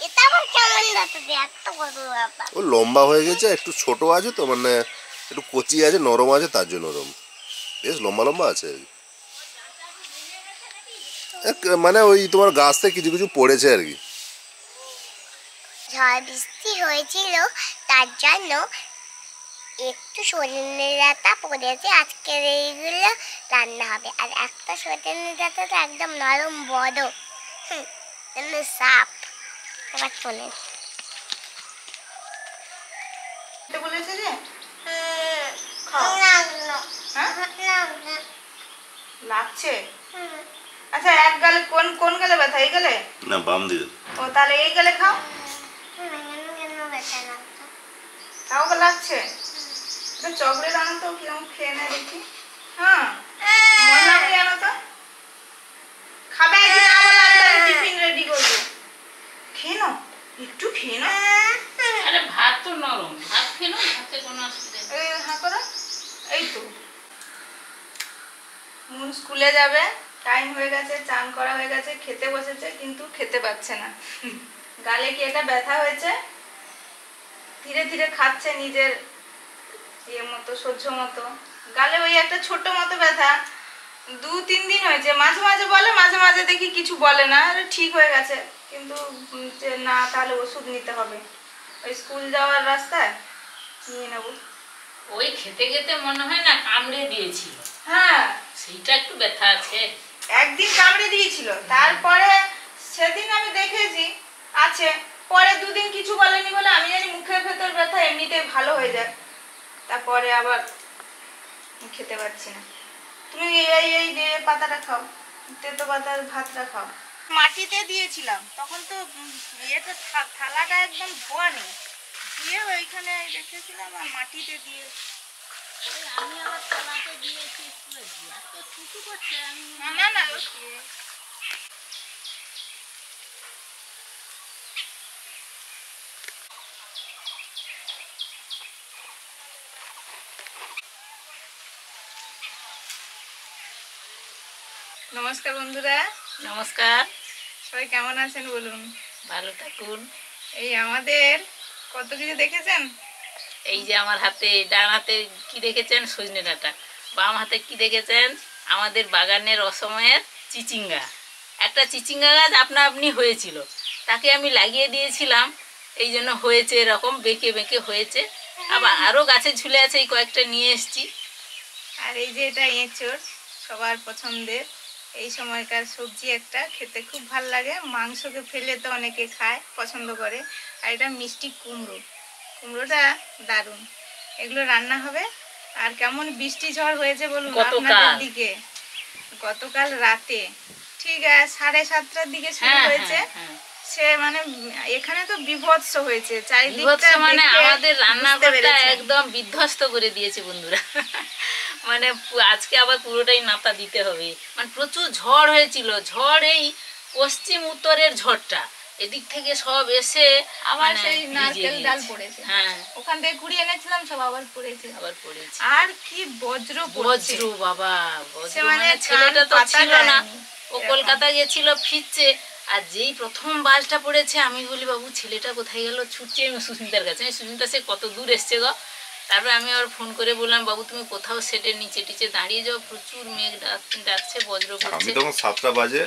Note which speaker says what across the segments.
Speaker 1: এটা আমার কেমন লাগছে এত বড় বাবা।
Speaker 2: ও লম্বা হয়ে গেছে, একটু ছোট আছে তো, মানে একটু কচি আছে, নরম আছে, তার জন্য নরম। বেশ লম্বা লম্বা আছে। মানে ওই তোমার গাছ থেকে কিছু কিছু পড়েছে আর কি।
Speaker 1: ঝড় বৃষ্টি হয়েছিল তার জন্য একটু সজনে ডাঁটা পড়েছে। আজকের এইগুলো রান্না হবে। আর একটা সজনে ডাঁটা তো একদম নরম বড়, সাপ। এবার শোনেন
Speaker 3: বলেছে যে লাগছে। আচ্ছা, এক গালে কোন কোন গালে ব্যথা? এই গালে
Speaker 2: না, বাম দিকে।
Speaker 3: ও, তাহলে এই গালে খাও। তাও লাগছে। চকলেট আনো তো, কিরকম খেয়ে নেয় দেখি। হ্যাঁ, মশলা করে আনো তো। খাবে টিফিন রেডি করবো। খেয়ে নাও, একটু খেয়ে নাও।
Speaker 4: আরে ভাত তো নরম, ভাত খেয়ে নাও, ভাতে কোনো অসুবিধা নেই।
Speaker 3: হ্যাঁ করো, এই তো। মুন স্কুলে যাবে, টাইম হয়ে গেছে, চান করা হয়ে গেছে, খেতে বসেছে, কিন্তু খেতে পাচ্ছে না। গালে কি এটা ব্যথা হয়েছে, ধীরে ধীরে খাচ্ছে নিজের ইয়ে মতো, সহ্য মতো। গালে ওই একটা ছোট মতো ব্যথা, 2-3 দিন হয়েছে। মাঝে মাঝে বলে, মাঝে মাঝে দেখি কিছু বলে না, ঠিক হয়ে গেছে। কিন্তু যে না, তাহলে ওষুধ নিতে হবে। ওই স্কুল যাওয়ার রাস্তায় নিয়ে নেবো।
Speaker 4: ওই খেতে খেতে মনে হয় না কামড়ে দিয়েছিল।
Speaker 3: হ্যাঁ,
Speaker 4: সেইটা একটু ব্যথা আছে।
Speaker 3: একদিন কামড়ে দিয়েছিল, তারপরে সেদিন আমি দেখেছি আছে, পরে 2 দিন কিছু বলেনি বলে আমি জানি মুখের ভেতর ব্যথা এমনিতে ভালো হয়ে যায়। তারপরে আবার খেতে পারছি না। তুমি এই এই যে পাতাটা খাও, তেতো পাতার ভাতটা খাও। মাটিতে দিয়েছিলাম তখন তো, ইয়েটা থালাটা একদম ধোয়া নেই, দিয়ে ওইখানে রেখেছিলাম আর মাটিতে দিয়ে।
Speaker 4: আমি আবার থালাতে দিয়েছি স্কুলে দিয়ে, এত ছুটু করছে। আমি
Speaker 3: না না, নমস্কার বন্ধুরা।
Speaker 4: নমস্কার।
Speaker 3: সবাই কেমন আছেন বলুন?
Speaker 4: ভালো থাকুন।
Speaker 3: এই আমাদের কত কিছু দেখেছেন।
Speaker 4: এই যে আমার হাতে, ডান হাতে কি দেখেছেন? সজনে ডাঁটা। বাম হাতে কি দেখেছেন? আমাদের বাগানের অসময়ের চিচিঙ্গা। একটা চিচিঙ্গা গাছ আপনা আপনি হয়েছিল, তাকে আমি লাগিয়ে দিয়েছিলাম, এই জন্য হয়েছে এরকম বেঁকে বেঁকে হয়েছে। আবার আরও গাছে ঝুলে আছে, এই কয়েকটা নিয়ে এসছি।
Speaker 3: আর এই যে এটা এঁচোড়, সবার পছন্দের এই সময়কার সবজি, একটা খেতে খুব ভাল লাগে। মাংসকে ফেলে তো অনেকে খায়, পছন্দ করে। আর এটা মিষ্টি কুমড়ো, কুমড়োটা দারুণ। এগুলো রান্না হবে। আর কেমন বৃষ্টি ঝড় হয়েছে বলুন আপনাদের দিকে? গতকাল রাতে ঠিক 7:30টার দিকে শুরু হয়েছে। সে মানে এখানে তো বিভৎস হয়েছে, চারিদিকটা
Speaker 4: মানে আমাদের রান্নাঘরটা একদম বিধ্বস্ত করে দিয়েছে বন্ধুরা। মানে আজকে আবার পুরোটাই নাতা দিতে হবে। মানে প্রচুর ঝড় হয়েছিল। ঝড় এই পশ্চিম উত্তরের ঝড়টা, এদিক থেকে সব এসে
Speaker 3: আবার সেই নারকেল ডাল পড়েছে।
Speaker 4: হ্যাঁ,
Speaker 3: ওখান থেকে কুড়িয়ে এনেছিলাম, সব আবার পড়েছে। আর কি বজ্র
Speaker 4: বজ্র বাবা, বজ্র।
Speaker 3: মানে
Speaker 4: ছেলেটা তো ছিল না, ও কলকাতা গেছিল, ফিরছে। আর যেই প্রথম বাজটা পড়েছে, আমি বলি বাবু ছেলেটা কোথায় গেল, ছুটছি আমি সুস্মিতার কাছে। সুস্মিতা সে কত দূর এসছে গো। তারপরে আমি আবার ফোন করে বললাম, বাবু তুমি কোথাও সেটের নিচে টিচে দাঁড়িয়ে যাও, প্রচুর মেঘ ডাকছে, বজ্র পড়ছে।
Speaker 2: আমি তখন 7টা বাজে,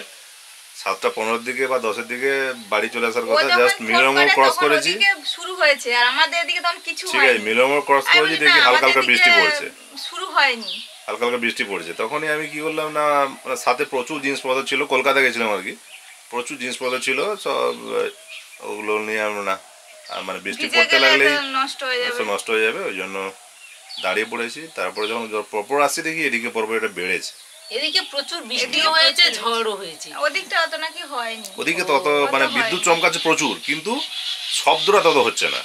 Speaker 2: 7:15 দিকে বা 10-এর দিকে বাড়ি চলে আসার কথা। জাস্ট মিলনমোড় ক্রস করেছি,
Speaker 3: শুরু হয়েছে। আর আমাদের এদিকে তখন কিছু হয়নি।
Speaker 2: ঠিক আছে, মিলনমোড় ক্রস করেছি, দেখি হালকা হালকা বৃষ্টি পড়ছে।
Speaker 3: শুরু হয়নি,
Speaker 2: হালকা হালকা বৃষ্টি পড়ছে। তখনই আমি কি করলাম না, সাথে প্রচুর জিনিসপত্র ছিল, কলকাতা গেছিলাম আর কি, প্রচুর জিনিসপত্র ছিল, সব ওগুলো নিয়ে আমরা না, মানে বৃষ্টি পড়তে লাগলেই নষ্ট হয়ে যাবে, ওই জন্য দাঁড়িয়ে পড়েছি। তারপরে যখন পরপর আসছি দেখি এদিকে পরপর এটা বেড়েছে।
Speaker 4: এদিকে প্রচুর বৃষ্টিও হয়েছে, ঝড়ও হয়েছে।
Speaker 3: ওদিকটা অত নাকি হয়নি।
Speaker 2: ওদিকে তত মানে বিদ্যুৎ চমকাচ্ছে প্রচুর, কিন্তু শব্দটা তত হচ্ছে না।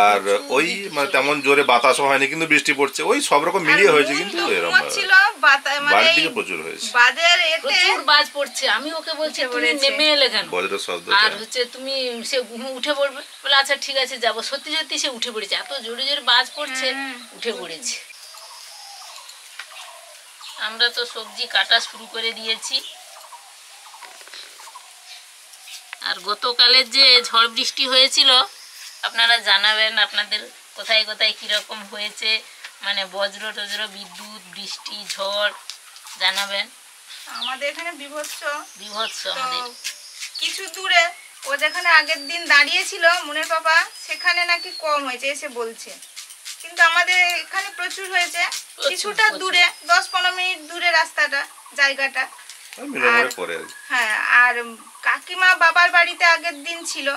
Speaker 2: আর ওই মানে তেমন জোরে বাতাসও হয়নি, কিন্তু বৃষ্টি পড়ছে, ওই সব রকম মিলিয়ে হয়েছে। কিন্তু এরকম বাড়ির দিকে প্রচুর হয়েছে,
Speaker 4: প্রচুর বাজ পড়ছে। আমি ওকে বলছি তুমি নেমে এলে কেন,
Speaker 2: বজ্রের শব্দ।
Speaker 4: আর হচ্ছে তুমি সে উঠে পড়বে, বলে আচ্ছা ঠিক আছে যাবো। সত্যি সত্যি সে উঠে পড়েছে, এত জোরে জোরে বাজ পড়ছে, উঠে পড়েছে। আমরা তো সবজি কাটা শুরু করে দিয়েছি। আর গতকালের যে ঝড় বৃষ্টি হয়েছিল আপনারা জানাবেন আপনাদের কোথায় কোথায় কীরকম হয়েছে, মানে বজ্র টজ্র বিদ্যুৎ বৃষ্টি ঝড় জানাবেন।
Speaker 3: আমাদের এখানে বিভৎস
Speaker 4: বিভৎস
Speaker 3: তো
Speaker 4: আমাদের।
Speaker 3: কিছু দূরে ও যেখানে আগের দিন দাঁড়িয়েছিল মুনের বাবা, সেখানে নাকি কম হয়েছে এসে বলছে, কিন্তু আমাদের এখানে প্রচুর হয়েছে। কিছুটা দূরে 10-15 মিনিট দূরে রাস্তাটা জায়গাটা।
Speaker 2: মিরামরে পরে আর কি।
Speaker 3: হ্যাঁ, আর কাকিমা বাবার বাড়িতে আগের দিন ছিল,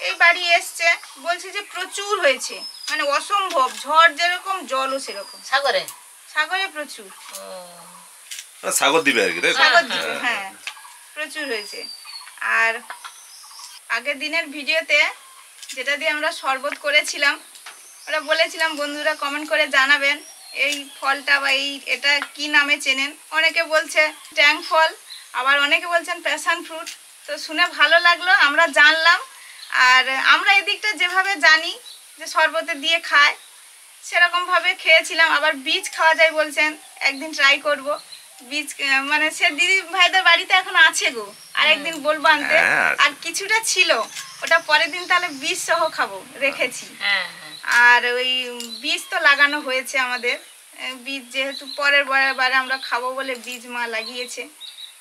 Speaker 3: এই বাড়ি এসছে, বলছে যে প্রচুর হয়েছে, মানে অসম্ভব, ঝড় যেরকম জলও সেরকম,
Speaker 4: সাগরে
Speaker 3: সাগরে প্রচুর,
Speaker 2: সাগর দিবে আর কি, তাই তো?
Speaker 3: সাগর দ্বীপে, হ্যাঁ প্রচুর হয়েছে। আর আগের দিনের ভিডিওতে যেটা দিয়ে আমরা শরবত করেছিলাম, ওরা বলেছিলাম বন্ধুরা কমেন্ট করে জানাবেন এই ফলটা বা এটা কি নামে চেনেন। অনেকে বলছে ট্যাং ফল, আবার অনেকে বলছেন প্যাশন ফ্রুট। তো শুনে ভালো লাগলো, আমরা জানলাম। আর আমরা এদিকটা যেভাবে জানি যে শরবতে দিয়ে খায়, সেরকমভাবে খেয়েছিলাম। আবার বীজ খাওয়া যায় বলছেন, একদিন ট্রাই করব। বীজ মানে সে দিদি ভাইদের বাড়িতে এখন আছে গো, আর একদিন বলবো আনতে।
Speaker 2: হ্যাঁ।
Speaker 3: আর কিছুটা ছিল, ওটা পরের দিন তাহলে বীজ সহ খাবো, রেখেছি।
Speaker 4: হ্যাঁ
Speaker 3: আর ওই বীজ তো লাগানো হয়েছে আমাদের, বীজ যেহেতু পরের বারে আমরা খাবো বলে বীজ মা লাগিয়েছে,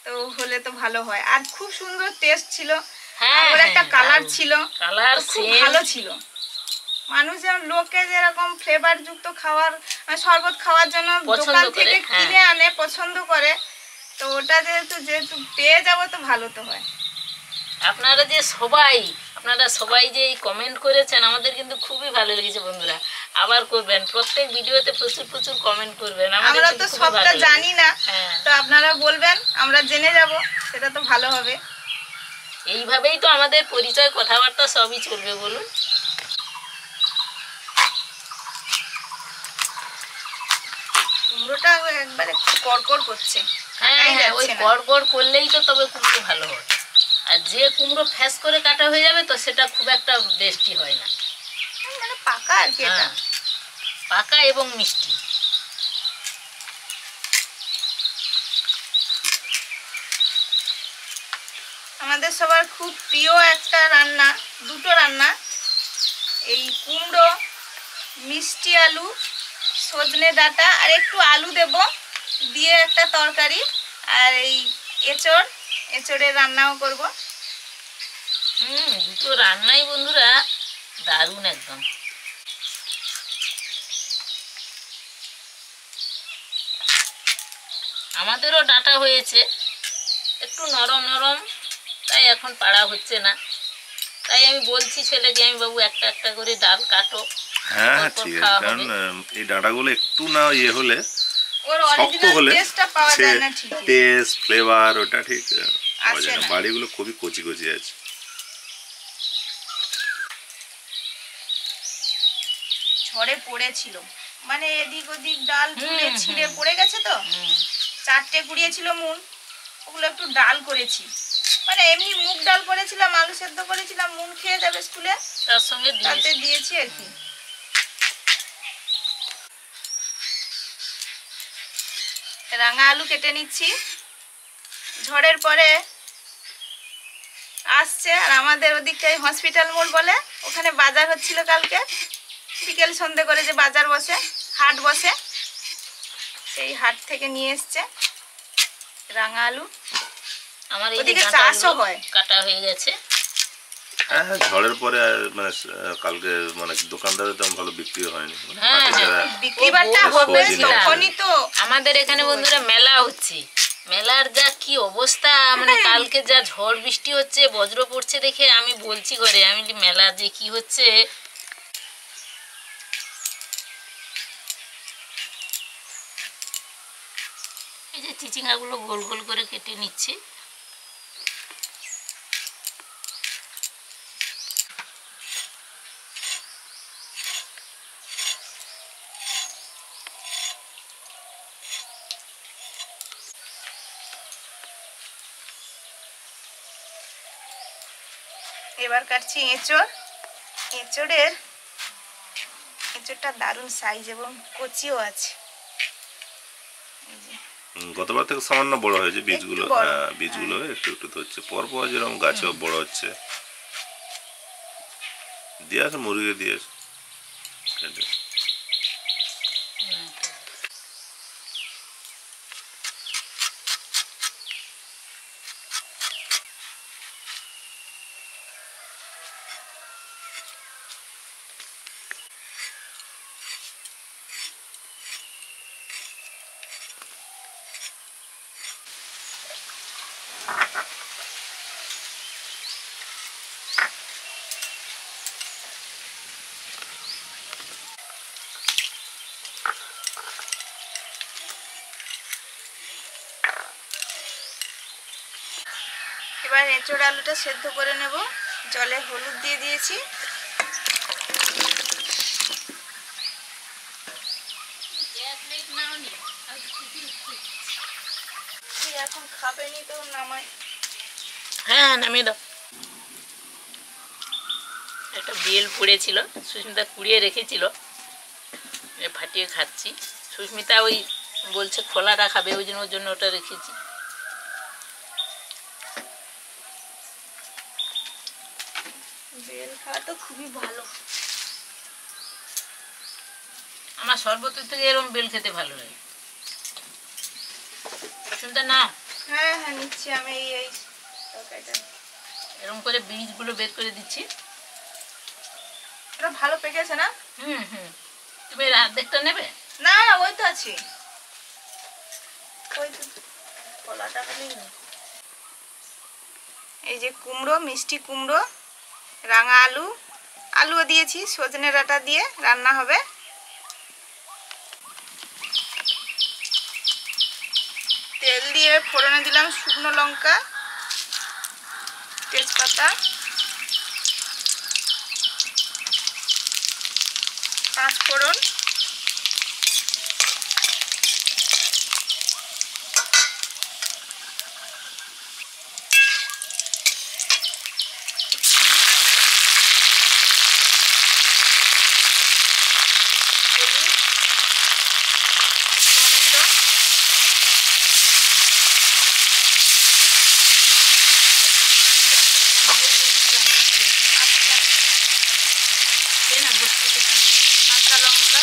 Speaker 3: তো হলে তো ভালো হয়। আর খুব সুন্দর টেস্ট ছিল,
Speaker 4: হ্যাঁ,
Speaker 3: আর একটা
Speaker 4: হ্যাঁ,
Speaker 3: কালার
Speaker 4: দারুণ।
Speaker 3: ছিল,
Speaker 4: কালার
Speaker 3: খুব
Speaker 4: সেম।
Speaker 3: ভালো ছিল। মানুষ যেমন লোকে যেরকম ফ্লেভার যুক্ত খাওয়ার মানে শরবত খাওয়ার জন্য
Speaker 4: পছন্দ
Speaker 3: দোকান
Speaker 4: করে,
Speaker 3: থেকে
Speaker 4: হ্যাঁ।
Speaker 3: কিনে আনে, পছন্দ করে, তো ওটা যেহেতু পেয়ে যাবো তো ভালো তো হয়।
Speaker 4: আপনারা সবাই যে এই কমেন্ট করেছেন, আমাদের কিন্তু খুবই ভালো লেগেছে বন্ধুরা। আবার করবেন, প্রত্যেক ভিডিওতে প্রচুর প্রচুর কমেন্ট করবেন, আমাদের
Speaker 3: আমরা
Speaker 4: কিন্তু
Speaker 3: তো
Speaker 4: খুবই
Speaker 3: সবটা
Speaker 4: ভালো লাগে।
Speaker 3: জানি না,
Speaker 4: হ্যাঁ।
Speaker 3: তো আপনারা বলবেন, আমরা জেনে যাব, সেটা তো ভালো হবে।
Speaker 4: এইভাবেই তো আমাদের পরিচয় কথাবার্তা সবই চলবে বলুন।
Speaker 3: কুমড়োটা একবারে কড়কড় করছে,
Speaker 4: হ্যাঁ
Speaker 3: কাটাই
Speaker 4: হ্যাঁ, ওই
Speaker 3: যাচ্ছে না।
Speaker 4: গড় করলেই তো তবে কুমড়ো ভালো হয়। আর যে কুমড়ো ফ্যাস করে কাটা হয়ে যাবে তো সেটা খুব একটা টেস্টি হয় না।
Speaker 3: মানে পাকা আর কি এটা।
Speaker 4: হ্যাঁ, পাকা এবং মিষ্টি।
Speaker 3: আমাদের সবার খুব প্রিয় একটা রান্না, দুটো রান্না, এই কুমড়ো, মিষ্টি আলু, সজনে ডাঁটা, আর একটু আলু দেব দিয়ে একটা তরকারি, আর এই এঁচড়ের রান্নাও করব।
Speaker 4: দুটো রান্নাই বন্ধুরা দারুণ একদম। আমাদেরও ডাঁটা হয়েছে, একটু নরম নরম, তাই এখন পাড়া হচ্ছে না। তাই আমি বলছি ছেলেকে, আমি বাবু একটা একটা করে ডাল কাটো,
Speaker 2: হ্যাঁ
Speaker 4: তারপর
Speaker 2: ঠিক আছে,
Speaker 4: খাওয়া
Speaker 2: কারণ
Speaker 4: হবে।
Speaker 2: এই ডাঁটাগুলো একটু না ইয়ে হলে,
Speaker 3: ওর
Speaker 2: শক্ত
Speaker 3: অরিজিনাল
Speaker 2: হলে
Speaker 3: টেস্টটা পাওয়া
Speaker 2: সে
Speaker 3: যায় না ঠিকই।
Speaker 2: টেস্ট ফ্লেভার ওটা ঠিক পাওয়া
Speaker 3: আসে
Speaker 2: যায় না।
Speaker 3: না।
Speaker 2: বাড়িগুলো খুবই কচি কচি আছে।
Speaker 3: ঝড়ে পড়েছিল, মানে এদিক ওদিক ডাল ঝুলে
Speaker 4: হুম,
Speaker 3: ছিঁড়ে পড়ে গেছে তো। 4টে কুড়িয়েছিল মুন, ওগুলো একটু ডাল করেছি, মানে এমনি মুগ ডাল করেছিলাম, আলু সেদ্ধ করেছিলাম, মুন খেয়ে যাবে স্কুলে,
Speaker 4: তার সঙ্গে
Speaker 3: তাতে
Speaker 4: দিয়েছি।
Speaker 3: দিয়েছি আর কি। রাঙা আলু কেটে নিচ্ছি, ঝড়ের পরে আসছে। আর আমাদের ওদিকটাই হসপিটাল মোড় বলে, ওখানে বাজার হচ্ছিল কালকে বিকেল সন্ধে করে, যে বাজার বসে, হাট বসে, সেই হাট থেকে নিয়ে এসছে রাঙা আলু।
Speaker 4: আমার এই যে
Speaker 3: ওদিকে
Speaker 4: ডাঁটাগুলো
Speaker 3: চাষও হয়।
Speaker 4: কাটা হয়ে গেছে।
Speaker 2: হ্যাঁ ঝড়ের পরে মানে কালকে মানে দোকানদারের তেমন ভালো বিক্রি হয়নি, মানে
Speaker 4: হ্যাঁ,
Speaker 2: হাটে যারা
Speaker 3: বিক্রি বাট্টা
Speaker 4: ও
Speaker 3: হবে
Speaker 2: বলছিলাম।
Speaker 3: তখনই তো।
Speaker 4: আমাদের এখানে বন্ধুরা মেলা হচ্ছে, মেলার যা কি অবস্থা, মানে কালকে যা ঝড় বৃষ্টি হচ্ছে, বজ্র পড়ছে দেখে আমি বলছি ঘরে, আমি বলি, মেলা যে কি হচ্ছে। এই যে চিচিঙ্গাগুলো গোল গোল করে কেটে নিচ্ছি।
Speaker 3: এবার কাটছি এঁচড়টা দারুণ সাইজ এবং কচিও আছে। এই যে
Speaker 2: গতবার থেকে সামান্য বড় হয়েছে বীজগুলো।
Speaker 3: একটু বড়।
Speaker 2: হ্যাঁ বীজগুলো একটু একটু ধরছে, পর পর যেরকম গাছও বড় হচ্ছে। দিয়ে আসে, মুরগি দিয়ে আসে কেটে।
Speaker 3: এবার এঁচোড় আলুটা সেদ্ধ করে নেব। জলে হলুদ দিয়ে দিয়েছি। এখন খাবেনি তো নামাই।
Speaker 4: হ্যাঁ, নামিয়ে দাও। একটা বেল পড়েছিল, সুস্মিতা কুড়িয়ে রেখেছিল, ফাটিয়ে খাচ্ছি। সুস্মিতা ওই বলছে খোলাটা খাবে, ওই জন্য ওর জন্য ওটা রেখেছি।
Speaker 3: বেল খাওয়া তো খুবই ভালো।
Speaker 4: আমার শরবতের থেকে এরকম বেল খেতে ভালো লাগে। সুস্মিতা না,
Speaker 3: হ্যাঁ হ্যাঁ নিচ্ছি আমি। এই তরকারিটা
Speaker 4: এরকম করে বীজগুলো বের করে দিচ্ছি।
Speaker 3: এটা ভালো পেকেছে না?
Speaker 4: হুম হুম। তুমি এর অর্ধেকটা নেবে?
Speaker 3: না না, ওই তো আছে, ওই তো কলাটা খালি। এই যে কুমড়ো, মিষ্টি কুমড়ো, রাঙা আলু, আলুও দিয়েছি, সজনে ডাঁটা দিয়ে রান্না হবে। তেল দিয়ে ফোড়নে দিলাম শুকনো লঙ্কা, তেজপাতা, পাঁচ ফোড়ন, টমেটো, আচ্ছা,
Speaker 4: দে না, বসতে দে না।
Speaker 3: কাঁচা লঙ্কা,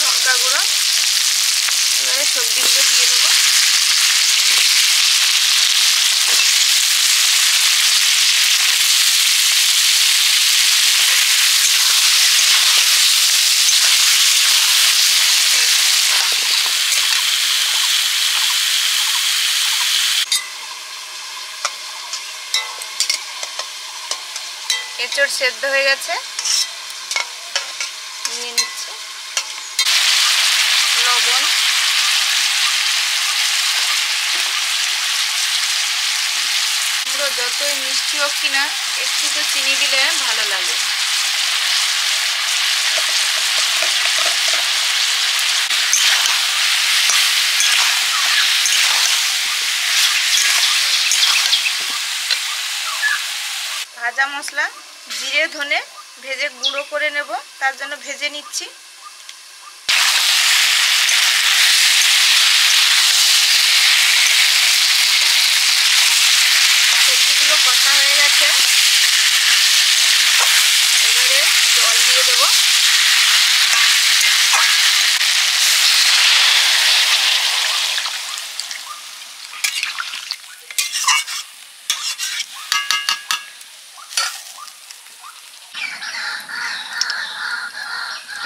Speaker 3: লঙ্কা গুঁড়ো। এবারে সবজিগুলো দিয়ে দেবো। এঁচড় সেদ্ধ হয়ে গেছে, নিয়ে নিচ্ছে। লবণ, কুমড়ো যতই মিষ্টি হোক কিনা একটু তো চিনি দিলে ভালো লাগে। ভাজা মশলা জিরে ধনে ভেজে গুঁড়ো করে নেব, তার জন্য ভেজে নিচ্ছি। সবজিগুলো কষা হয়ে গেছে, এবারে জল দিয়ে দেবো।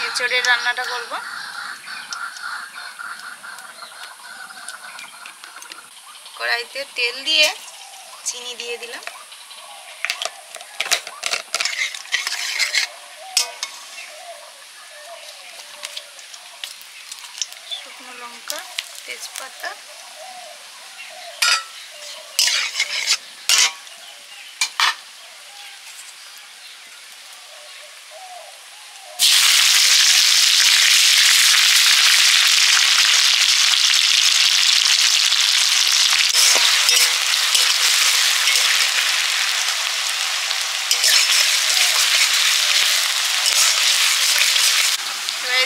Speaker 3: এঁচড়ের রান্নাটা করব। কড়াইতে তেল দিয়ে চিনি দিয়ে দিলাম, শুকনো লঙ্কা, তেজপাতা,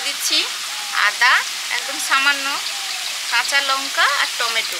Speaker 3: দিচ্ছি আদা, একদম সামান্য, কাঁচা লঙ্কা আর টমেটো।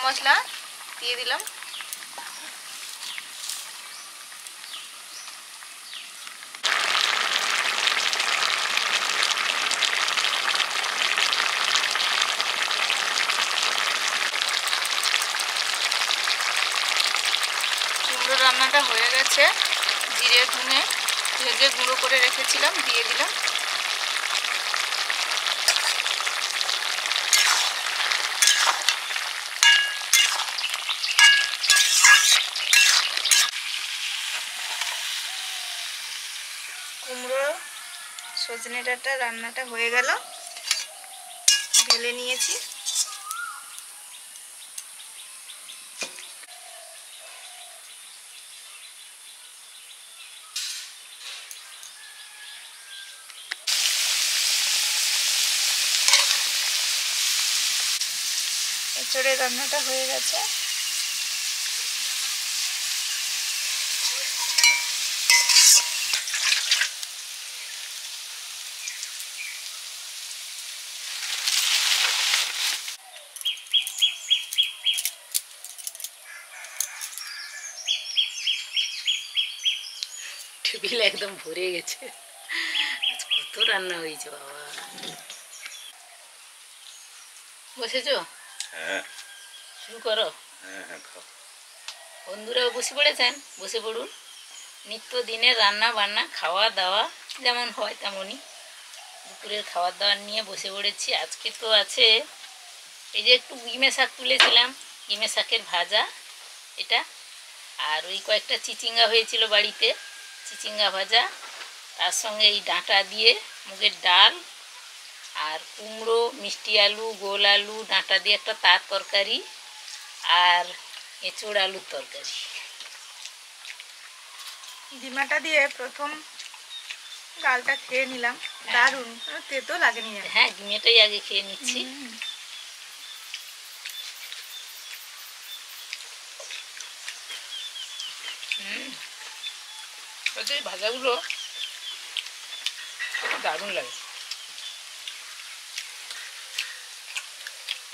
Speaker 3: মশলা দিয়ে দিলাম। কুমড়ো রান্নাটা হয়ে গেছে। জিরে ধনে ভেজে গুঁড়ো করে রেখেছিলাম, দিয়ে দিলাম। কুমড়ো সজনে ডাঁটা রান্নাটা হয়ে গেল, ঢেলে নিয়েছি। এঁচড়ের রান্নাটা হয়ে গেছে।
Speaker 4: টেবিল একদম ভরে গেছে। আজ কত রান্না হয়েছে বাবা। বসেছো?
Speaker 2: হ্যাঁ
Speaker 4: শুরু করো।
Speaker 2: হ্যাঁ হ্যাঁ খাও।
Speaker 4: বন্ধুরাও বসে পড়েছেন, বসে পড়ুন। নিত্য দিনের রান্না বান্না খাওয়া দাওয়া যেমন হয় তেমনই দুপুরের খাবার দাবার নিয়ে বসে পড়েছি। আজকে তো আছে এই যে একটু গিমে শাক তুলেছিলাম, গিমে শাকের ভাজা এটা, আর ওই কয়েকটা চিচিঙ্গা হয়েছিল বাড়িতে, চিচিঙ্গা ভাজা, তার সঙ্গে এই ডাঁটা দিয়ে মুগের ডাল, আর কুমড়ো, মিষ্টি আলু, গোল আলু, ডাঁটা দিয়ে একটা তার তরকারি, আর এঁচোড় আলুর তরকারি।
Speaker 3: ডিমাটা দিয়ে প্রথম ডালটা খেয়ে নিলাম, দারুণ, তেতো লাগেনি।
Speaker 4: হ্যাঁ, ডিমেটাই আগে খেয়ে নিচ্ছি। এই ভাজাগুলো দারুণ লাগে,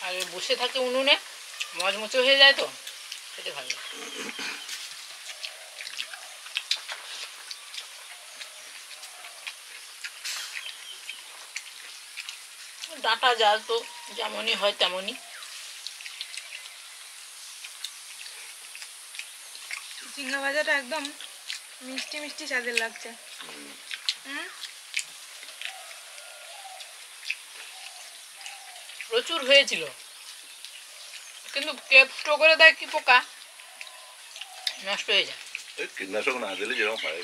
Speaker 4: আর বসে থাকে উনুনে, মচমচে হয়ে যায় তো, খেতে ভালো লাগে। ডাঁটা জাল তো যেমনই হয় তেমনই।
Speaker 3: চিংড়া ভাজাটা একদম মিষ্টি মিষ্টি স্বাদের লাগছে।
Speaker 4: প্রচুর হয়েছিল, কিন্তু কেষ্ট করে দেয় কি পোকা, নষ্ট হয়ে যায়।
Speaker 2: ওই কীটনাশক না দিলে যেরকম হয়,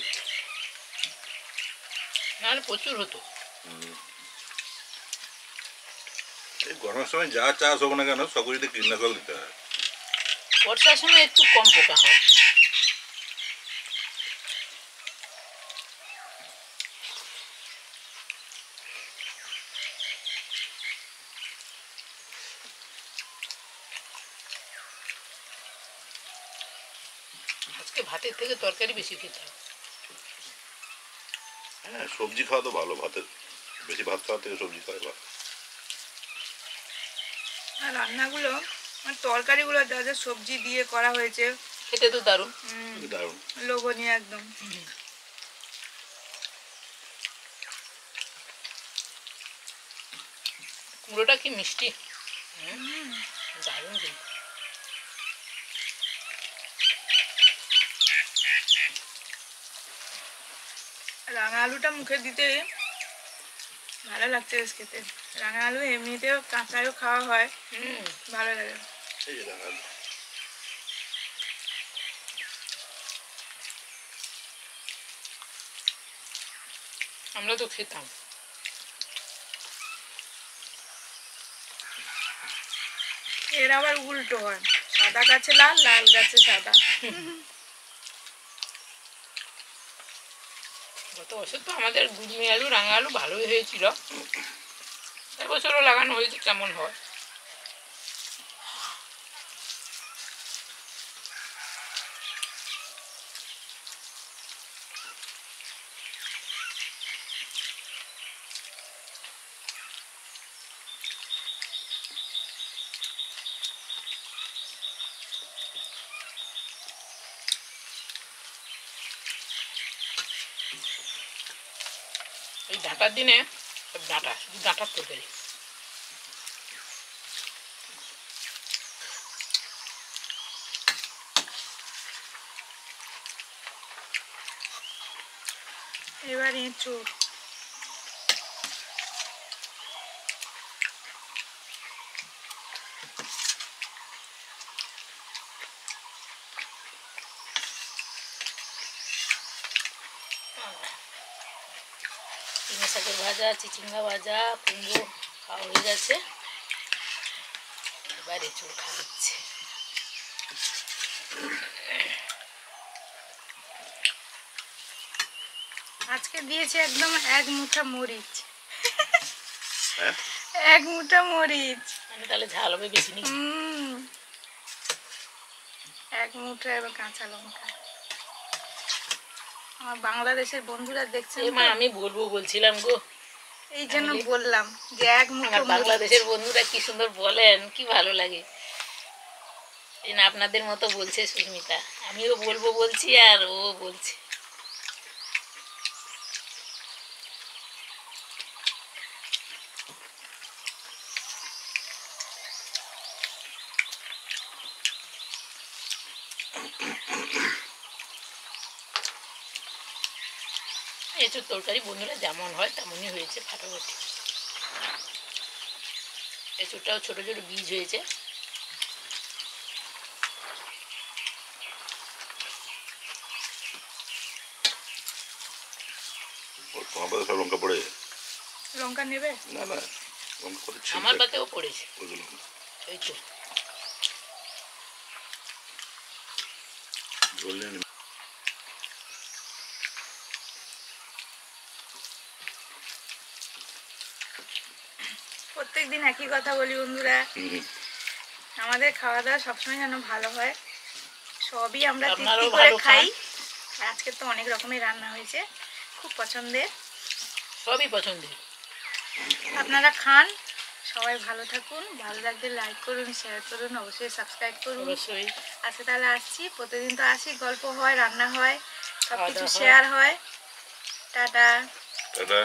Speaker 4: নাহলে প্রচুর হতো।
Speaker 2: এই গরমের সময় যা চাষ হোক না কেন সব কিছুতে কীটনাশক দিতে হয়।
Speaker 4: বর্ষার সময় একটু কম পোকা হয়। আজকে ভাতের থেকে তরকারি বেশি খেতে হবে।
Speaker 2: হ্যাঁ, সবজি খাওয়া তো ভালো, ভাতের বেশি ভাত খাওয়া থেকে সবজি খাওয়া ভালো।
Speaker 3: আর রান্নাগুলো আর তরকারিগুলো যা যা সবজি দিয়ে করা হয়েছে,
Speaker 4: খেতে তো দারুণ।
Speaker 2: দারুণ
Speaker 3: লোভনীয় একদম।
Speaker 4: কুমড়োটা কি মিষ্টি, দারুণ কিন্তু।
Speaker 3: রাঙা আলুটা মুখে দিতে ভালো লাগছে বেশ খেতে। রাঙা আলু এমনিতেও কাঁচাও খাওয়া হয়, ভালো লাগে।
Speaker 2: এই যে রাঙা আলু।
Speaker 4: আমরা তো খেতাম।
Speaker 3: এর আবার উল্টো হয়, সাদা গাছে লাল, লাল গাছে সাদা।
Speaker 4: গত বছর তো আমাদের গুড়মি আলু, রাঙা আলু ভালোই হয়েছিল, এবছরও লাগানো হয়েছে, কেমন হয়। ডাঁটার দিনে ডাঁটা শুধু ডাঁটার তরকারি।
Speaker 3: এবার এঁচোড়।
Speaker 4: চিংড়ি শাকের ভাজা, চিচিঙ্গা ভাজা, কুমড়ো খাওয়া হয়ে গেছে, এবার এঁচোড় খাওয়াচ্ছে।
Speaker 3: আজকে দিয়েছে একদম এক মুঠা মরিচ।
Speaker 2: হ্যাঁ
Speaker 3: এক মুঠা মরিচ।
Speaker 4: মানে তাহলে ঝাল হবে বেশি নাকি?
Speaker 3: এক মুঠা এবার কাঁচা লঙ্কা। আমার বাংলাদেশের বন্ধুরা দেখছেন
Speaker 4: এ মা, আমি বলবো বলছিলাম গো,
Speaker 3: এই জন্য বললাম যে এক মুঠো
Speaker 4: আমার বাংলাদেশের বন্ধুরা কি সুন্দর বলেন, কি ভালো লাগে। এই না আপনাদের মতো বলছে সুস্মিতা, আমিও বলবো বলছি আর ও বলছে। এঁচোড় তরকারি বন্ধুরা যেমন হয় তেমনই হয়েছে, ফাটাফাটি। এঁচোড়টাও ছোট ছোট বীজ হয়েছে।
Speaker 2: তোমার পাতে সব লঙ্কা পড়ে?
Speaker 3: লঙ্কা নেবে?
Speaker 2: না না, লঙ্কা করে
Speaker 4: আমার পাতেও পড়েছে
Speaker 2: ওইগুলো
Speaker 4: এই তো।
Speaker 2: বললেন
Speaker 3: প্রত্যেকদিন একই কথা বলি বন্ধুরা, আমাদের খাওয়া দাওয়া সবসময় যেন ভালো হয়, সবই আমরা তৃপ্তি
Speaker 4: আপনারাও
Speaker 3: করে
Speaker 4: ভালো
Speaker 3: খাই।
Speaker 4: খান।
Speaker 3: আর আজকে তো অনেক রকমের রান্না হয়েছে, খুব পছন্দের,
Speaker 4: সবই পছন্দের।
Speaker 3: আপনারা খান, সবাই ভালো থাকুন, ভালো লাগলে লাইক করুন, শেয়ার করুন, অবশ্যই সাবস্ক্রাইব করুন।
Speaker 4: অবশ্যই।
Speaker 3: আজকে তাহলে আসছি, প্রতিদিন তো আসি, গল্প হয়, রান্না হয়, সব
Speaker 4: খাওয়া
Speaker 3: কিছু
Speaker 4: দাওয়া হয়।
Speaker 3: শেয়ার হয়। টাটা।
Speaker 2: টাটা।